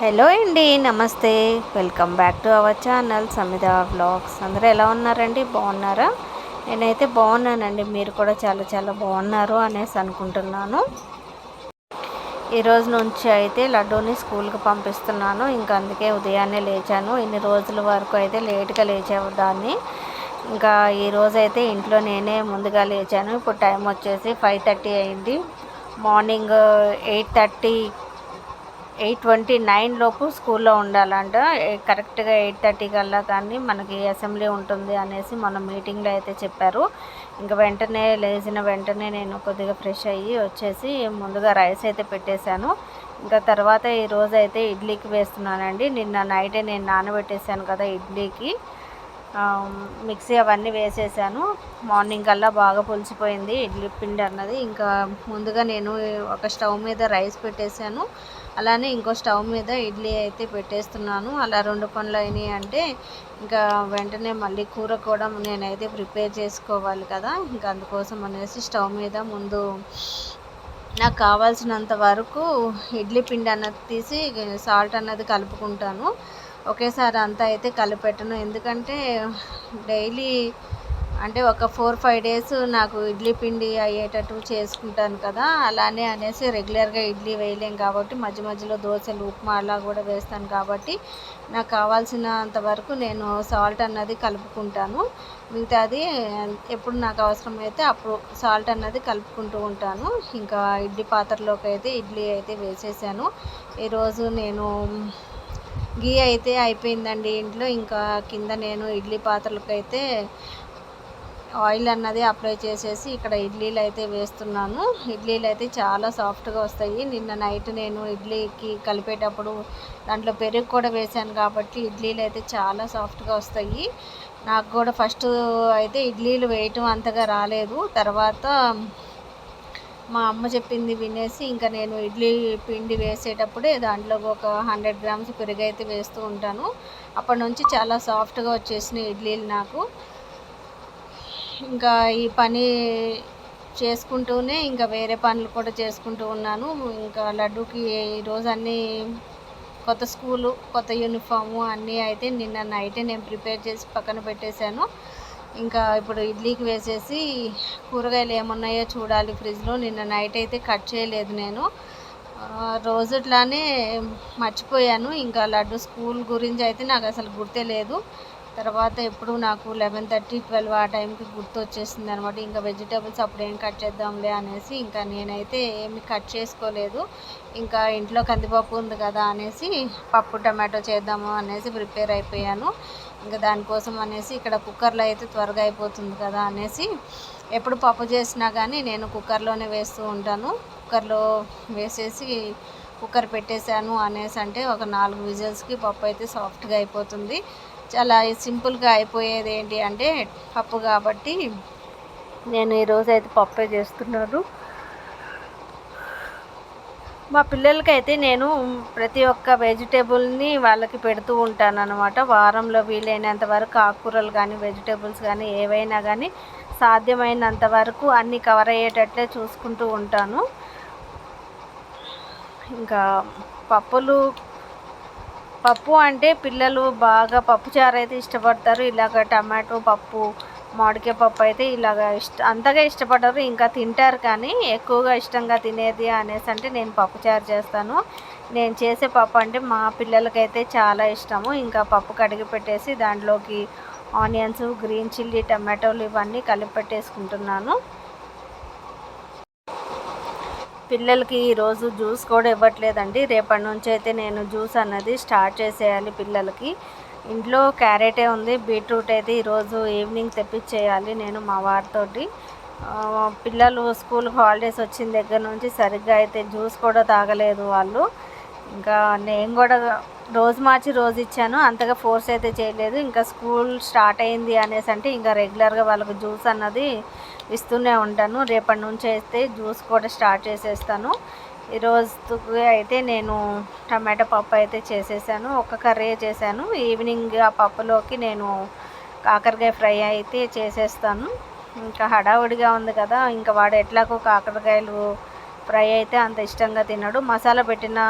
Hello అండి, నమస్తే. Welcome back to our channel Samita vlogs. అందరూ ఎలా ఉన్నారండి? బాగున్నారా? నేనైతే బాగున్నానండి. మీరు కూడా చాలా చాలా బాగున్నారు అనేసి అనుకుంటున్నాను. ఈరోజు నుంచి అయితే లడ్డూని స్కూల్కి పంపిస్తున్నాను. ఇంకా అందుకే ఉదయాన్నే లేచాను. ఇన్ని రోజుల వరకు అయితే లేట్గా లేచేదాన్ని. ఇంకా ఈరోజు అయితే ఇంట్లో నేనే ముందుగా లేచాను. ఇప్పుడు టైం వచ్చేసి 5:30 అయింది. మార్నింగ్ 8:29 లోపు స్కూల్లో ఉండాలంట. కరెక్ట్గా 8:30 కల్లా కానీ మనకి అసెంబ్లీ ఉంటుంది అనేసి మన మీటింగ్లో అయితే చెప్పారు. ఇంకా వెంటనే లేచిన వెంటనే నేను కొద్దిగా ఫ్రెష్ అయ్యి వచ్చేసి ముందుగా రైస్ అయితే పెట్టేశాను. ఇంకా తర్వాత ఈరోజు అయితే ఇడ్లీకి వేస్తున్నానండి. నిన్న నైటే నేను నానబెట్టేశాను కదా ఇడ్లీకి. మిక్సీ అవన్నీ వేసేసాను. మార్నింగ్ కల్లా బాగా పులిసిపోయింది ఇడ్లీ పిండి అన్నది. ఇంకా ముందుగా నేను ఒక స్టవ్ మీద రైస్ పెట్టేశాను. అలానే ఇంకో స్టవ్ మీద ఇడ్లీ అయితే పెట్టేస్తున్నాను. అలా 2 పనులు అయినాయి అంటే ఇంకా వెంటనే మళ్ళీ కూర కూడా నేనైతే ప్రిపేర్ చేసుకోవాలి కదా. ఇంకా అందుకోసం అనేసి స్టవ్ మీద ముందు నాకు కావాల్సినంత వరకు ఇడ్లీ పిండి అన్నది తీసి సాల్ట్ అన్నది కలుపుకుంటాను. ఒకేసారి అంతా అయితే కలిపెట్టను. ఎందుకంటే డైలీ అంటే ఒక 4-5 డేస్ నాకు ఇడ్లీ పిండి అయ్యేటట్టు చేసుకుంటాను కదా. అలానే అనేసి రెగ్యులర్గా ఇడ్లీ వేయలేం కాబట్టి మధ్య మధ్యలో దోశలు, ఉప్మా అలా కూడా వేస్తాను కాబట్టి నాకు కావాల్సినంత వరకు నేను సాల్ట్ అన్నది కలుపుకుంటాను. మిగతాది ఎప్పుడు నాకు అవసరమైతే అప్పుడు సాల్ట్ అన్నది కలుపుకుంటూ ఉంటాను. ఇంకా ఇడ్లీ పాత్రలోకి అయితే ఇడ్లీ అయితే వేసేసాను. ఈరోజు నేను గీ అయితే అయిపోయిందండి ఇంట్లో. ఇంకా కింద నేను ఇడ్లీ పాత్రలకైతే ఆయిల్ అన్నది అప్లై చేసేసి ఇక్కడ ఇడ్లీలు అయితే వేస్తున్నాను. ఇడ్లీలు అయితే చాలా సాఫ్ట్గా వస్తాయి. నిన్న నైట్ నేను ఇడ్లీకి కలిపేటప్పుడు దాంట్లో పెరుగు కూడా వేశాను కాబట్టి ఇడ్లీలు అయితే చాలా సాఫ్ట్గా వస్తాయి. నాకు కూడా ఫస్ట్ అయితే ఇడ్లీలు వేయటం అంతగా రాలేదు. తర్వాత మా అమ్మ చెప్పింది వినేసి ఇంకా నేను ఇడ్లీ పిండి వేసేటప్పుడే దాంట్లో ఒక 100 గ్రామ్స్ పెరుగు అయితే వేస్తూ ఉంటాను. అప్పటి నుంచి చాలా సాఫ్ట్గా వచ్చేసినాయి ఇడ్లీలు నాకు. ఇంకా ఈ పని చేసుకుంటూనే ఇంకా వేరే పనులు కూడా చేసుకుంటూ ఉన్నాను. ఇంకా లడ్డూకి ఈరోజు అన్నీ కొత్త స్కూలు, కొత్త యూనిఫాము అన్నీ అయితే నిన్న నైటే నేను ప్రిపేర్ చేసి పక్కన పెట్టేశాను. ఇంకా ఇప్పుడు ఇడ్లీకి వేసేసి కూరగాయలు ఏమున్నాయో చూడాలి ఫ్రిడ్జ్లో. నిన్న నైట్ అయితే కట్ చేయలేదు నేను. రోజుట్లానే మర్చిపోయాను. ఇంకా లడ్డు స్కూల్ గురించి అయితే నాకు అసలు గుర్తే లేదు. తర్వాత ఎప్పుడు నాకు 11:30, 12 ఆ టైంకి గుర్తు వచ్చేసింది అనమాట. ఇంకా వెజిటేబుల్స్ అప్పుడు ఏం కట్ చేద్దాంలే అనేసి ఇంకా నేనైతే ఏమి కట్ చేసుకోలేదు. ఇంకా ఇంట్లో కందిపప్పు ఉంది కదా అనేసి పప్పు టమాటో చేద్దాము అనేసి ప్రిపేర్ అయిపోయాను. ఇంకా దానికోసం అనేసి ఇక్కడ కుక్కర్లో అయితే త్వరగా అయిపోతుంది కదా అనేసి ఎప్పుడు పప్పు చేసినా కానీ నేను కుక్కర్లోనే వేస్తూ ఉంటాను. కుక్కర్లో వేసేసి కుక్కర్ పెట్టేశాను అనేసి అంటే ఒక 4 విజిల్స్కి పప్పు అయితే సాఫ్ట్గా అయిపోతుంది. చాలా సింపుల్గా అయిపోయేది ఏంటి అంటే పప్పు కాబట్టి నేను ఈరోజు అయితే పప్పే చేస్తున్నాను. మా పిల్లలకైతే నేను ప్రతి ఒక్క వెజిటేబుల్ని వాళ్ళకి పెడుతూ ఉంటాను అనమాట. వారంలో వీలైనంత వరకు ఆకుకూరలు కానీ వెజిటేబుల్స్ కానీ ఏవైనా కానీ సాధ్యమైనంత వరకు అన్నీ కవర్ అయ్యేటట్లే చూసుకుంటూ ఉంటాను. ఇంకా పప్పు అంటే పిల్లలు బాగా పప్పుచారు అయితే ఇష్టపడతారు. ఇలాగ టమాటో పప్పు, మామిడికాయ పప్పు అయితే ఇలాగ అంతగా ఇష్టపడరు. ఇంకా తింటారు కానీ ఎక్కువగా ఇష్టంగా తినేది అనేసి అంటే నేను పప్పుచారు చేస్తాను. నేను చేసే పప్పు అంటే మా పిల్లలకైతే చాలా ఇష్టము. ఇంకా పప్పు కడిగి పెట్టేసి దాంట్లోకి ఆనియన్స్, గ్రీన్ చిల్లీ, టమాటోలు ఇవన్నీ కలిపి పెట్టేసుకుంటున్నాను. పిల్లలకి ఈరోజు జ్యూస్ కూడా ఇవ్వట్లేదండి. రేపటి నుంచి అయితే నేను జ్యూస్ అన్నది స్టార్ట్ చేసేయాలి పిల్లలకి. ఇంట్లో క్యారెటే ఉంది, బీట్రూట్ అయితే ఈరోజు ఈవినింగ్ తెప్పించేయాలి నేను మా వారితోటి. పిల్లలు స్కూల్ హాలిడేస్ వచ్చిన దగ్గర నుంచి సరిగ్గా అయితే జ్యూస్ కూడా తాగలేదు వాళ్ళు. ఇంకా నేను కూడా రోజు మార్చి రోజు ఇచ్చాను, అంతగా ఫోర్స్ అయితే చేయలేదు. ఇంకా స్కూల్ స్టార్ట్ అయింది అనేసి అంటే ఇంకా రెగ్యులర్గా వాళ్ళకు జ్యూస్ అన్నది ఇస్తూనే ఉంటాను. రేపటి నుంచి అయితే జ్యూస్ కూడా స్టార్ట్ చేసేస్తాను. ఈరోజుకి అయితే నేను టమాటా పప్పు అయితే చేసేసాను. ఒక కర్రీ చేశాను. ఈవినింగ్ ఆ పప్పులోకి నేను కాకరకాయ ఫ్రై అయితే చేసేస్తాను. ఇంకా హడావుడిగా ఉంది కదా, ఇంకా వాడు ఎట్లాగో కాకరకాయలు ఫ్రై అయితే అంత ఇష్టంగా తినడు. మసాలా పెట్టిన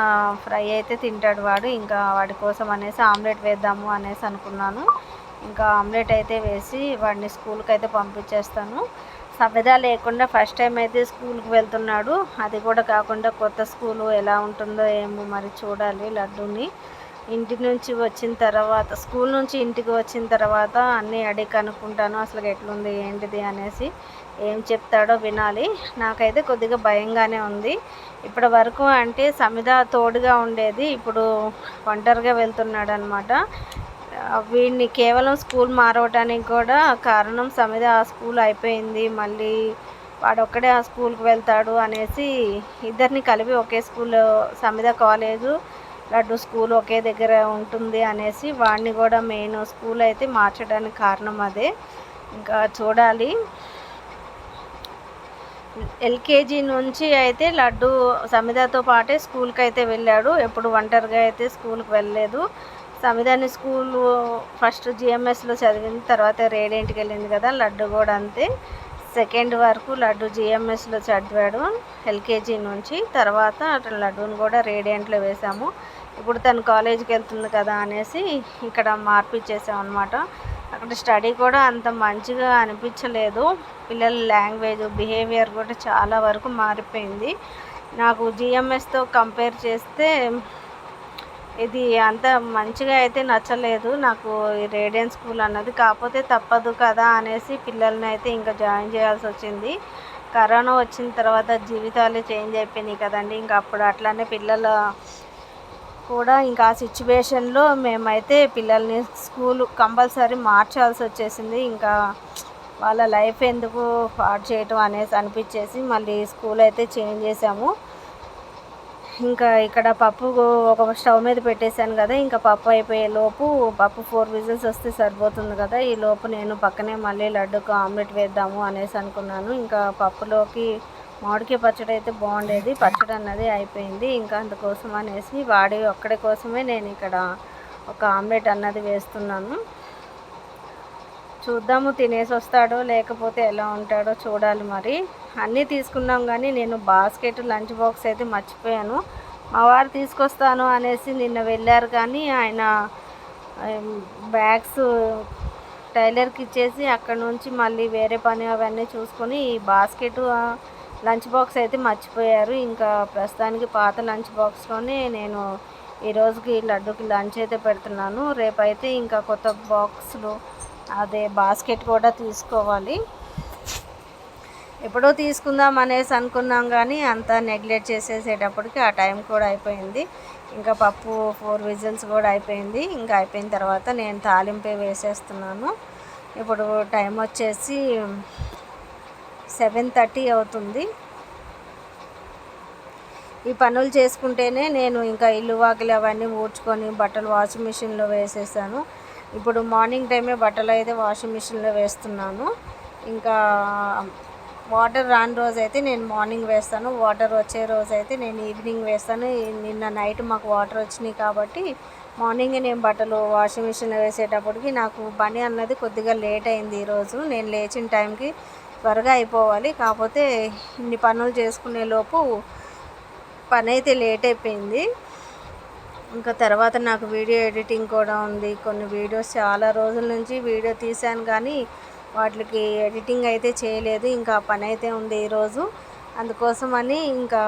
ఫ్రై అయితే తింటాడు వాడు. ఇంకా వాడి కోసం అనేసి ఆమ్లెట్ వేద్దాము అనేసి అనుకున్నాను. ఇంకా ఆమ్లెట్ అయితే వేసి వాడిని స్కూల్కి అయితే పంపించేస్తాను. సబిదా లేకుండా ఫస్ట్ టైం అయితే స్కూల్కి వెళ్తున్నాడు. అది కూడా కాకుండా కొత్త స్కూలు ఎలా ఉంటుందో ఏమో మరి చూడాలి. లడ్డూని ఇంటి నుంచి వచ్చిన తర్వాత, స్కూల్ నుంచి ఇంటికి వచ్చిన తర్వాత అన్నీ అడిగి కనుక్కుంటాను అసలు ఎట్లుంది ఏంటిది అనేసి. ఏం చెప్తాడో వినాలి. నాకైతే కొద్దిగా భయంగానే ఉంది. ఇప్పటి వరకు అంటే సమిద తోడుగా ఉండేది, ఇప్పుడు ఒంటరిగా వెళ్తున్నాడు అనమాట. వీడిని కేవలం స్కూల్ మారవటానికి కూడా కారణం సమిద ఆ స్కూల్ అయిపోయింది, మళ్ళీ వాడొక్కడే ఆ స్కూల్కి వెళ్తాడు అనేసి ఇద్దరిని కలిపి ఒకే స్కూల్లో సమిద కాలేజు లడ్డు స్కూల్ ఒకే దగ్గర ఉంటుంది అనేసి వాడిని కూడా మెయిన్ స్కూల్ అయితే మార్చడానికి కారణం అదే. ఇంకా చూడాలి. ఎల్కేజీ నుంచి అయితే లడ్డు సమిదతో పాటే స్కూల్కి అయితే వెళ్ళాడు. ఎప్పుడు ఒంటరిగా అయితే స్కూల్కి వెళ్ళలేదు. సమిదాని స్కూల్ ఫస్ట్ జిఎంఎస్లో చదివిన తర్వాత రేడియంట్కి వెళ్ళింది కదా, లడ్డు కూడా అంతే. సెకండ్ వరకు లడ్డు జిఎంఎస్లో చదివాడు ఎల్కేజీ నుంచి. తర్వాత లడ్డూని కూడా రేడియంట్లో వేసాము. ఇప్పుడు తను కాలేజీకి వెళ్తుంది కదా అనేసి ఇక్కడ మార్పిచ్చేసాం అనమాట. అక్కడ స్టడీ కూడా అంత మంచిగా అనిపించలేదు. పిల్లల లాంగ్వేజ్, బిహేవియర్ కూడా చాలా వరకు మారిపోయింది. నాకు జిఎంఎస్తో కంపేర్ చేస్తే ఇది అంత మంచిగా అయితే నచ్చలేదు నాకు ఈ రేడియన్ స్కూల్ అన్నది. కాకపోతే తప్పదు కదా అనేసి పిల్లల్ని అయితే ఇంకా జాయిన్ చేయాల్సి వచ్చింది. కరోనా వచ్చిన తర్వాత జీవితాలే చేంజ్ అయిపోయినాయి కదండి. ఇంకా అప్పుడు అట్లానే పిల్లల కూడా ఇంకా ఆ సిచ్యువేషన్లో మేమైతే పిల్లల్ని స్కూల్ కంపల్సరీ మార్చాల్సి వచ్చేసింది. ఇంకా వాళ్ళ లైఫ్ ఎందుకు పాడు చేయటం అనేసి అనిపించేసి మళ్ళీ స్కూల్ అయితే చేంజ్ చేసాము. ఇంకా ఇక్కడ పప్పు ఒక స్టవ్ మీద పెట్టేశాను కదా, ఇంకా పప్పు అయిపోయే లోపు పప్పు 4 విజిల్స్ వస్తే సరిపోతుంది కదా, ఈ లోపు నేను పక్కనే మళ్ళీ లడ్డుకు ఆమ్లెట్ వేద్దాము అనేసి అనుకున్నాను. ఇంకా పప్పులోకి మామిడికాయ పచ్చడి అయితే బాగుండేది, పచ్చడి అన్నది అయిపోయింది. ఇంకా అందుకోసం అనేసి వాడి ఒక్కడి కోసమే నేను ఇక్కడ ఒక ఆమ్లెట్ అన్నది వేస్తున్నాను. చూద్దాము తినేసి వస్తాడో లేకపోతే ఎలా ఉంటాడో చూడాలి. మరి అన్నీ తీసుకున్నాం కానీ నేను బాస్కెట్ లంచ్ బాక్స్ అయితే మర్చిపోయాను. మా వారు తీసుకొస్తాను అనేసి నిన్న వెళ్ళారు కానీ ఆయన బ్యాగ్స్ టైలర్కి ఇచ్చేసి అక్కడ నుంచి మళ్ళీ వేరే పని అవన్నీ చూసుకొని ఈ బాస్కెట్ లంచ్ బాక్స్ అయితే మర్చిపోయారు. ఇంకా ప్రస్తుతానికి పాత లంచ్ బాక్స్లోనే నేను ఈరోజుకి లడ్డుకి లంచ్ అయితే పెడుతున్నాను. రేపైతే ఇంకా కొత్త బాక్సులు అదే బాస్కెట్ కూడా తీసుకోవాలి. ఎప్పుడో తీసుకుందాం అనేసి అనుకున్నాం కానీ అంతా నెగ్లెక్ట్ చేసేసేటప్పటికి ఆ టైం కూడా అయిపోయింది. ఇంకా పప్పు 4 విజిల్స్ కూడా అయిపోయింది. ఇంకా అయిపోయిన తర్వాత నేను తాలింపే వేసేస్తున్నాను. ఇప్పుడు టైం వచ్చేసి 7:30 అవుతుంది. ఈ పనులు చేసుకుంటేనే నేను ఇంకా ఇల్లు వాకిలి అవన్నీ ఊడ్చుకొని బట్టలు వాషింగ్ మిషన్లో వేసేసాను. ఇప్పుడు మార్నింగ్ టైమే బట్టలు అయితే వాషింగ్ మిషన్లో వేస్తున్నాను. ఇంకా వాటర్ రాని రోజు అయితే నేను మార్నింగ్ వేస్తాను, వాటర్ వచ్చే రోజు అయితే నేను ఈవినింగ్ వేస్తాను. నిన్న నైట్ మాకు వాటర్ వచ్చినాయి కాబట్టి మార్నింగే నేను బట్టలు వాషింగ్ మిషన్లో వేసేటప్పటికి నాకు పని అన్నది కొద్దిగా లేట్ అయింది. ఈరోజు నేను లేచిన టైంకి త్వరగా అయిపోవాలి, కాకపోతే ఇన్ని పనులు చేసుకునే లోపు పని అయితే లేట్ అయిపోయింది. ఇంకా తర్వాత నాకు వీడియో ఎడిటింగ్ కూడా ఉంది. కొన్ని వీడియోస్ చాలా రోజుల నుంచి వీడియో తీశాను కానీ వాటికి ఎడిటింగ్ అయితే చేయలేదు. ఇంకా పని అయితే ఉంది ఈరోజు. అందుకోసమని ఇంకా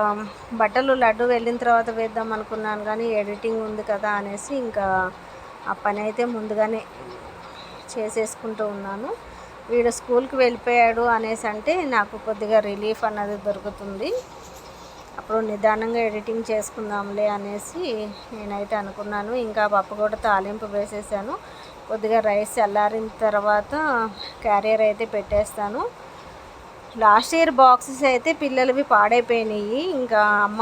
బట్టలు లడ్డు వెళ్ళిన తర్వాత వేద్దాం అనుకున్నాను కానీ ఎడిటింగ్ ఉంది కదా అనేసి ఇంకా ఆ పని అయితే ముందుగానే చేసేసుకుంటూ ఉన్నాను. వీడు స్కూల్కి వెళ్ళిపోయాడు అనేసి అంటే నాకు కొద్దిగా రిలీఫ్ అన్నది దొరుకుతుంది. అప్పుడు నిదానంగా ఎడిటింగ్ చేసుకుందాంలే అనేసి నేనైతే అనుకున్నాను. ఇంకా పప్పు కూడా తాలింపు వేసేసాను. కొద్దిగా రైస్ చల్లారిన తర్వాత క్యారియర్ అయితే పెట్టేస్తాను. లాస్ట్ ఇయర్ బాక్సెస్ అయితే పిల్లలవి పాడైపోయినాయి. ఇంకా అమ్మ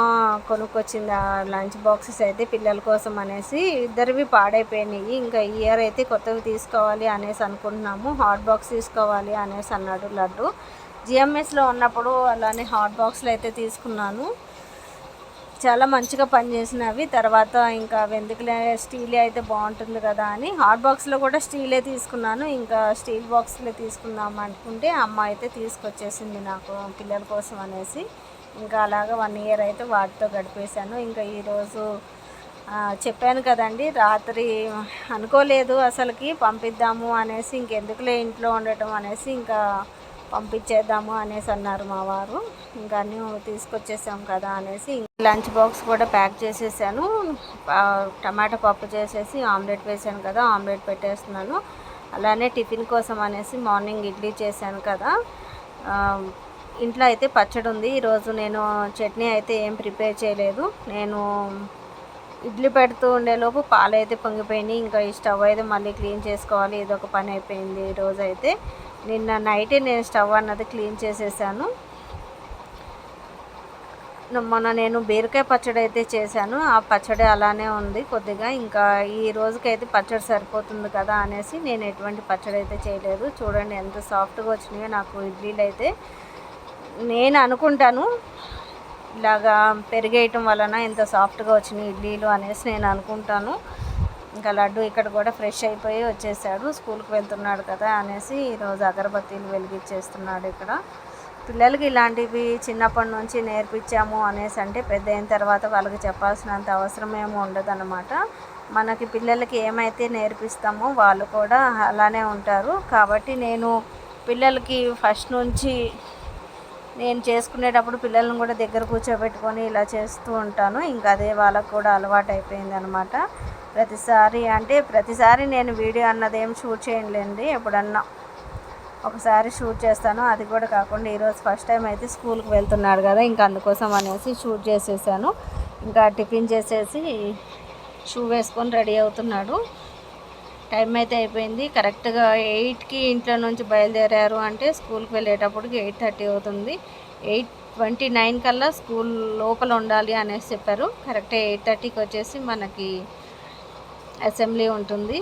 కొనుక్కొచ్చింది ఆ లంచ్ బాక్సెస్ అయితే పిల్లల కోసం అనేసి, ఇద్దరివి పాడైపోయినాయి. ఇంకా ఈ ఇయర్ అయితే కొత్తవి తీసుకోవాలి అనేసి అనుకుంటున్నాము. హాట్ బాక్స్ తీసుకోవాలి అనేసి అన్నాడు లడ్డు. జిఎంఎస్లో ఉన్నప్పుడు అలానే హాట్ బాక్స్లు అయితే తీసుకున్నాను, చాలా మంచిగా పనిచేసినవి. తర్వాత ఇంకా వెందుకులే స్టీలే అయితే బాగుంటుంది కదా అని హాట్ బాక్స్లో కూడా స్టీలే తీసుకున్నాను. ఇంకా స్టీల్ బాక్స్లే తీసుకుందాం అనుకుంటే అమ్మ అయితే తీసుకొచ్చేసింది నాకు పిల్లల కోసం అనేసి. ఇంకా అలాగా 1 ఇయర్ అయితే వాటితో గడిపేశాను. ఇంకా ఈరోజు చెప్పాను కదండి, రాత్రి అనుకోలేదు అసలుకి పంపిద్దాము అనేసి, ఇంకెందుకులే ఇంట్లో ఉండటం అనేసి ఇంకా పంపించేద్దాము అనేసి అన్నారు మా వారు. ఇంకా అన్నీ తీసుకొచ్చేసాం కదా అనేసి లంచ్ బాక్స్ కూడా ప్యాక్ చేసేసాను. టమాటా పప్పు చేసేసి ఆమ్లెట్ వేసాను కదా, ఆమ్లెట్ పెట్టేస్తున్నాను. అలానే టిఫిన్ కోసం అనేసి మార్నింగ్ ఇడ్లీ చేశాను కదా, ఇంట్లో అయితే పచ్చడి ఉంది. ఈరోజు నేను చట్నీ అయితే ఏం ప్రిపేర్ చేయలేదు. నేను ఇడ్లీ పెడుతూ ఉండేలోపు పాలు అయితే పొంగిపోయినాయి. ఇంకా ఈ స్టవ్ అయితే మళ్ళీ క్లీన్ చేసుకోవాలి, ఏదో ఒక పని అయిపోయింది ఈరోజు అయితే. నిన్న నైటే నేను స్టవ్ అన్నది క్లీన్ చేసేసాను. మొన్న నేను బీరకాయ పచ్చడి అయితే చేశాను, ఆ పచ్చడి అలానే ఉంది కొద్దిగా. ఇంకా ఈ రోజుకైతే పచ్చడి సరిపోతుంది కదా అనేసి నేను ఎటువంటి పచ్చడి అయితే చేయలేదు. చూడండి ఎంత సాఫ్ట్గా వచ్చినాయో నాకు ఇడ్లీలు అయితే. నేను అనుకుంటాను ఇలాగా పెరిగేయటం వలన ఇంత సాఫ్ట్గా వచ్చినాయి ఇడ్లీలు అనేసి నేను అనుకుంటాను. ఇంకా లడ్డు ఇక్కడ కూడా ఫ్రెష్ అయిపోయి వచ్చేసాడు, స్కూల్కి వెళ్తున్నాడు కదా అనేసి ఈరోజు అగరబత్తీలు వెలిగించేస్తున్నాడు. ఇక్కడ పిల్లలకి ఇలాంటివి చిన్నప్పటి నుంచి నేర్పించాము అనేసి అంటే పెద్ద అయిన తర్వాత వాళ్ళకి చెప్పాల్సినంత అవసరం ఏమి ఉండదన్నమాట. మనకి పిల్లలకి ఏమైతే నేర్పిస్తామో వాళ్ళు కూడా అలానే ఉంటారు. కాబట్టి నేను పిల్లలకి ఫస్ట్ నుంచి నేను చేసుకునేటప్పుడు పిల్లలను కూడా దగ్గర కూర్చోబెట్టుకొని ఇలా చేస్తూ ఉంటాను. ఇంకా అదే వాళ్ళకు కూడా అలవాటు అయిపోయింది అనమాట. ప్రతిసారి నేను వీడియో అన్నది ఏం షూట్ చేయలేండి, ఎప్పుడన్నా ఒకసారి షూట్ చేస్తాను. అది కూడా కాకుండా ఈరోజు ఫస్ట్ టైం అయితే స్కూల్కి వెళ్తున్నాడు కదా, ఇంకా అందుకోసం అనేసి షూట్ చేసేసాను. ఇంకా టిఫిన్ చేసేసి షూ వేసుకొని రెడీ అవుతున్నాడు. టైం అయితే అయిపోయింది. కరెక్ట్గా 8కి ఇంట్లో నుంచి బయలుదేరారు అంటే స్కూల్కి వెళ్ళేటప్పటికి 8:30 అవుతుంది. 8:29 కల్లా స్కూల్ లోపల ఉండాలి అనేసి చెప్పారు. కరెక్ట్గా 8:30కి వచ్చేసి మనకి అసెంబ్లీ ఉంటుంది.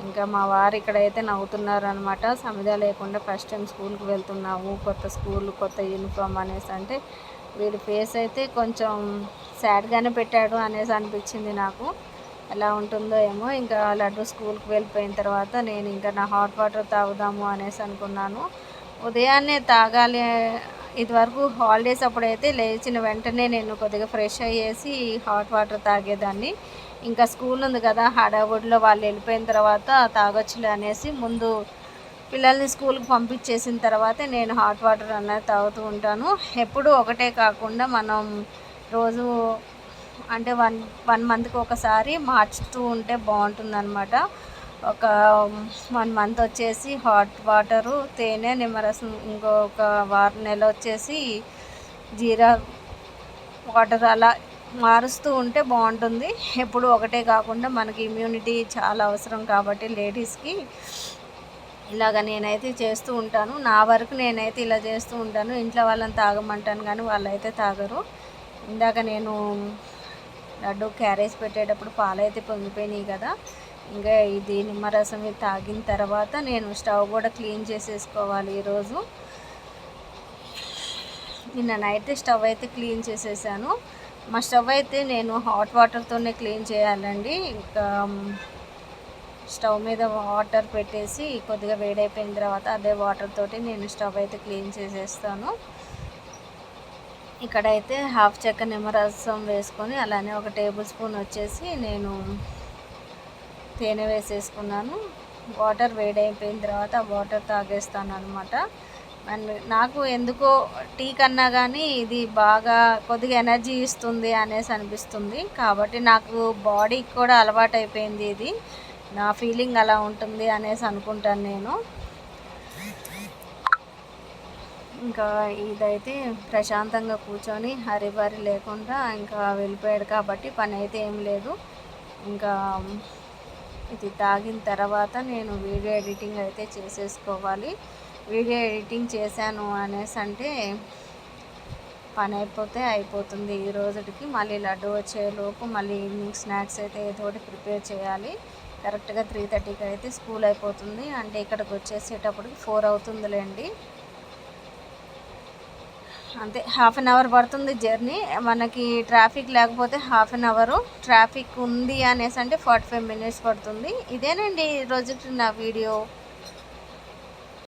ఇంకా మా వారు ఇక్కడైతే నవ్వుతున్నారు అనమాట. సమిధా లేకుండా ఫస్ట్ టైం స్కూల్కి వెళ్తున్నాము, కొత్త స్కూల్, కొత్త యూనిఫామ్ అనేసి అంటే వీడి ఫేస్ అయితే కొంచెం సాడ్గానే పెట్టాడు అనేసి అనిపించింది నాకు. ఎలా ఉంటుందో ఏమో. ఇంకా లడ్డు స్కూల్కి వెళ్ళిపోయిన తర్వాత నేను ఇంకా నా హాట్ వాటర్ తాగుదాము అనేసి అనుకున్నాను. ఉదయాన్నే తాగాలి, ఇదివరకు హాలిడేస్ అప్పుడైతే లేచిన వెంటనే నేను కొద్దిగా ఫ్రెష్ అయ్యేసి హాట్ వాటర్ తాగేదాన్ని. ఇంకా స్కూల్ ఉంది కదా, హడావుడిలో వాళ్ళు వెళ్ళిపోయిన తర్వాత తాగొచ్చులే అనేసి ముందు పిల్లల్ని స్కూల్కి పంపించేసిన తర్వాతే నేను హాట్ వాటర్ అన్నది తాగుతూ ఉంటాను. ఎప్పుడూ ఒకటే కాకుండా మనం రోజు అంటే వన్ మంత్కి ఒకసారి మార్చుతూ ఉంటే బాగుంటుందన్నమాట. ఒక 1 మంత్ వచ్చేసి హాట్ వాటరు, తేనె, నిమ్మరసం, ఇంకొక నెల వచ్చేసి జీరా వాటర్, అలా మారుస్తూ ఉంటే బాగుంటుంది. ఎప్పుడు ఒకటే కాకుండా మనకి ఇమ్యూనిటీ చాలా అవసరం కాబట్టి లేడీస్కి ఇలాగ నేనైతే చేస్తూ ఉంటాను. నా వరకు నేనైతే ఇలా చేస్తూ ఉంటాను. ఇంట్లో వాళ్ళని తాగమంటాను కానీ వాళ్ళైతే తాగరు. ఇందాక నేను లడ్డు క్యారేజ్ పెట్టేటప్పుడు పాలైతే పొంగిపోయినాయి కదా, ఇంకా ఇది నిమ్మరసం తాగిన తర్వాత నేను స్టవ్ కూడా క్లీన్ చేసేసుకోవాలి ఈరోజు. నిన్న నైట్ స్టవ్ అయితే క్లీన్ చేసేసాను. మా స్టవ్ అయితే నేను హాట్ వాటర్తోనే క్లీన్ చేయాలండి. ఇంకా స్టవ్ మీద వాటర్ పెట్టేసి కొద్దిగా వేడైపోయిన తర్వాత అదే వాటర్ తోటి నేను స్టవ్ అయితే క్లీన్ చేసేస్తాను. ఇక్కడైతే హాఫ్ చెక్క నిమ్మరసం వేసుకొని అలానే 1 టేబుల్ స్పూన్ వచ్చేసి నేను తేనె వేసేసుకున్నాను. వాటర్ వేడైపోయిన తర్వాత వాటర్ తాగేస్తాను అనమాట. అండ్ నాకు ఎందుకో టీ కన్నా కానీ ఇది బాగా కొద్దిగా ఎనర్జీ ఇస్తుంది అనేసి అనిపిస్తుంది. కాబట్టి నాకు బాడీకి కూడా అలవాటు అయిపోయింది, ఇది నా ఫీలింగ్ అలా ఉంటుంది అనేసి అనుకుంటాను నేను. ఇంకా ఇదైతే ప్రశాంతంగా కూర్చొని హరిబరి లేకుండా ఇంకా వెళ్ళిపోయాడు కాబట్టి పని అయితే ఏం లేదు. ఇంకా ఇది తాగిన తర్వాత నేను వీడియో ఎడిటింగ్ అయితే చేసేసుకోవాలి. వీడియో ఎడిటింగ్ చేశాను అనేసి అంటే పని అయిపోతుంది ఈ రోజుకి. మళ్ళీ లడ్డు వచ్చేలోపు మళ్ళీ ఈవినింగ్ స్నాక్స్ అయితే ఏదో ఒకటి ప్రిపేర్ చేయాలి. కరెక్ట్గా 3:30కి అయితే స్కూల్ అయిపోతుంది. అంటే ఇక్కడికి వచ్చేసేటప్పటికి 4 అవుతుందిలేండి. అంతే, హాఫ్ అన్ అవర్ పడుతుంది జర్నీ. మనకి ట్రాఫిక్ లేకపోతే హాఫ్ అన్ అవరు, ట్రాఫిక్ ఉంది అనేసి అంటే 45 మినిట్స్ పడుతుంది. ఇదేనండి రోజుకి నా వీడియో.